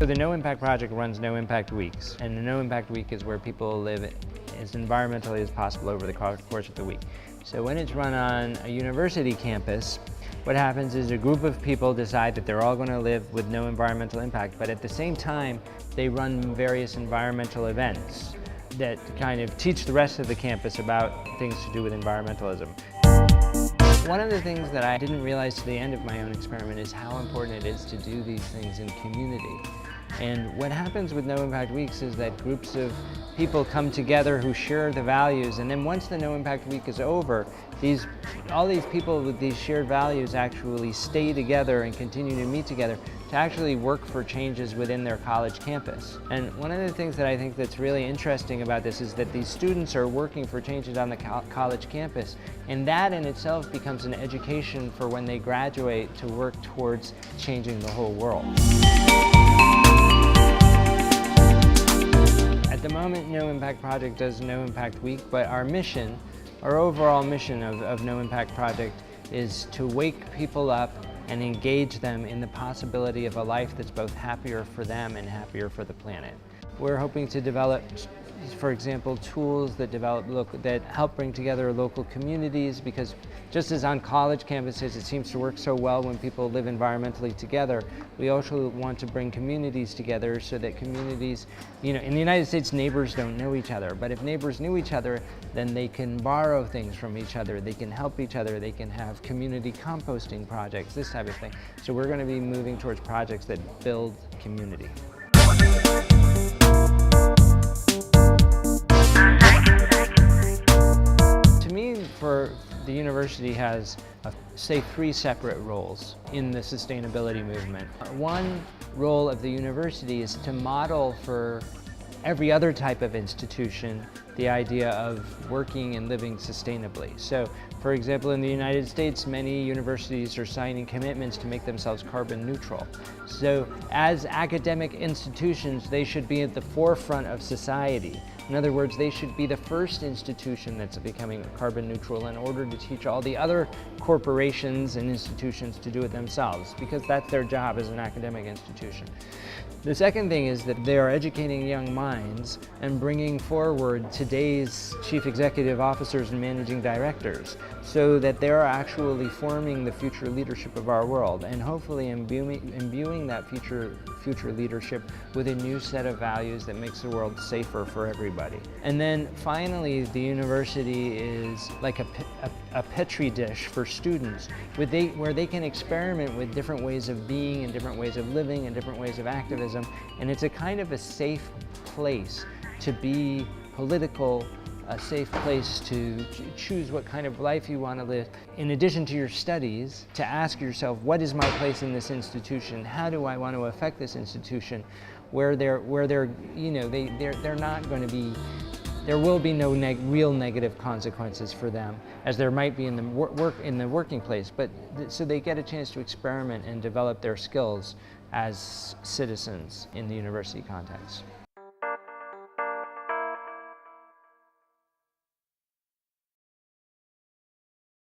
So the No Impact Project runs No Impact Weeks, and the No Impact Week is where people live as environmentally as possible over the course of the week. So when it's run on a university campus, what happens is a group of people decide that they're all going to live with no environmental impact, but at the same time, they run various environmental events that kind of teach the rest of the campus about things to do with environmentalism. One of the things that I didn't realize to the end of my own experiment is how important it is to do these things in community. And what happens with No Impact Weeks is that groups of people come together who share the values, and then once the No Impact Week is over, all these people with these shared values actually stay together and continue to meet together to actually work for changes within their college campus. And one of the things that I think that's really interesting about this is that these students are working for changes on the college campus, and that in itself becomes an education for when they graduate to work towards changing the whole world. At the moment, No Impact Project does No Impact Week, but our mission, our overall mission of No Impact Project is to wake people up and engage them in the possibility of a life that's both happier for them and happier for the planet. We're hoping to develop, for example, tools that help bring together local communities, because just as on college campuses it seems to work so well when people live environmentally together, we also want to bring communities together so that communities, in the United States, neighbors don't know each other, but if neighbors knew each other, then they can borrow things from each other, they can help each other, they can have community composting projects, this type of thing. So we're going to be moving towards projects that build community. The university has, say, 3 separate roles in the sustainability movement. One role of the university is to model for every other type of institution the idea of working and living sustainably. So, for example, in the United States, many universities are signing commitments to make themselves carbon neutral. So, as academic institutions, they should be at the forefront of society. In other words, they should be the first institution that's becoming carbon neutral in order to teach all the other corporations and institutions to do it themselves, because that's their job as an academic institution. The second thing is that they are educating young minds and bringing forward today's chief executive officers and managing directors so that they're actually forming the future leadership of our world, and hopefully imbuing that future leadership with a new set of values that makes the world safer for everybody. And then finally, the university is like a petri dish for students where they can experiment with different ways of being and different ways of living and different ways of activism, and it's a kind of a safe place to be political, a safe place to choose what kind of life you want to live. In addition to your studies, to ask yourself, what is my place in this institution? How do I want to affect this institution? Where they're not going to be, there will be no real negative consequences for them, as there might be in the working place. But so they get a chance to experiment and develop their skills as citizens in the university context.